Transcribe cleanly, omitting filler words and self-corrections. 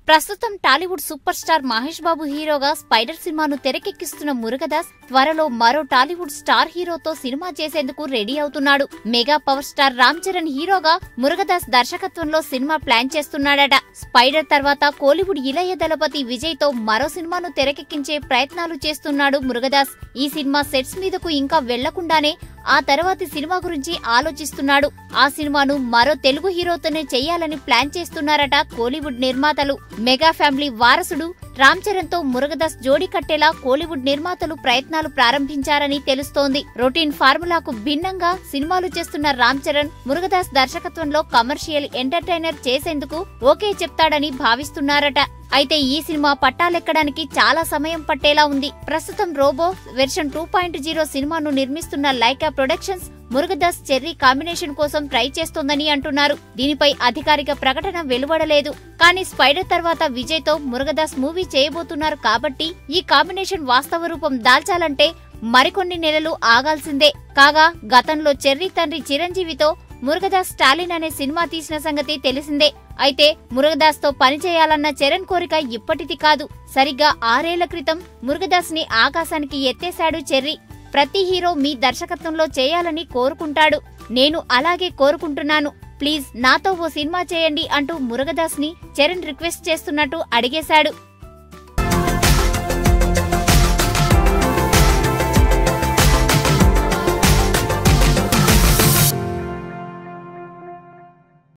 ప్రస్తుతం Tollywood super star Mahesh Babu హీరోగా spider సినిమాను తెరకెక్కిస్తున్న మురుగదాస్ త్వరలో మరో టాలీవుడ్ స్టార్ హీరోతో సినిమా చేసేందుకు రెడీ అవుతున్నాడు. Mega power star Ram Charan హీరోగా మురుగదాస్ దర్శకత్వంలో సినిమా ప్లాన్ చేస్తున్నాడట. స్పైడర్ తర్వాత కోలీవుడ్ ఇళయ దళపతి విజయ్ తో మరో సినిమాను తెరకెక్కించే ప్రయత్నాలు చేస్తున్నాడు మురుగదాస్. ఈ సినిమా సెట్స్ మీదకు ఇంకా వెళ్లకుండానే ఆ తర్వాతి సినిమా గురించి ఆలోచిస్తున్నాడు. ఆ సినిమాను మరో తెలుగు హీరోతోనే చెయ్యాలని ప్లాన్ చేస్తున్నారట కోలీవుడ్ నిర్మాతలు. మెగా ఫ్యామిలీ వారసుడు రామ్ చరణ్ తో మురుగదాస్ జోడీ కట్టేలా కోలీవుడ్ నిర్మాతలు ప్రయత్నాలు ప్రారంభించారని తెలుస్తోంది. రొటీన్ ఫార్ములాకు భిన్నంగా సినిమాలు చేస్తున్న రామ్ చరణ్ మురుగదాస్ దర్శకత్వంలో కమర్షియల్ ఎంటర్టైనర్ చేసేందుకు ఓకే చెప్తాడని భావిస్తున్నారట. అయితే ఈ సినిమా పట్టాలెక్కడానికి చాలా సమయం పట్టేలా ఉంది. ప్రస్తుతం రోబో వెర్షన్ 2.0 సినిమాను నిర్మిస్తున్న Lyca productions Murugadoss Cherry combination కోసం ట్రై చేస్తోందని అంటున్నారు. దీనిపై అధికారిక ప్రకటన వెలువడలేదు. కానీ స్పైడర్ తర్వాత విజయ్ తో మురుగదాస్ మూవీ చేయబోతున్నారు కాబట్టి ఈ కాంబినేషన్ వాస్తవ రూపం దాల్చాలంటే మరికొన్ని నెలలు ఆగాల్సిందే. కాగా గతంలో చెర్రీ తండ్రి చిరంజీవితో మురుగదాస్ స్టాలిన్ అనే సినిమా తీసిన సంగతి తెలిసిందే. అయితే మురుగదాస్ తో పనిచేయాలన్న చరణ్ కోరిక ఇప్పటిది కాదు. సరిగ్గా 6 ఏళ్ల క్రితం మురుగదాస్ ని ఆకాశానికి ఎత్తేశాడు చెర్రీ. ప్రతి హీరో మీ దర్శకత్వంలో చేయాలని కోరుకుంటాడు. నేను అలాగే కోరుకుంటున్నాను. ప్లీజ్ నాతో ఓ సినిమా చేయండి అంటూ మురుగదాస్ ని చరణ్ రిక్వెస్ట్ చేస్తున్నట్టు అడిగేశాడు.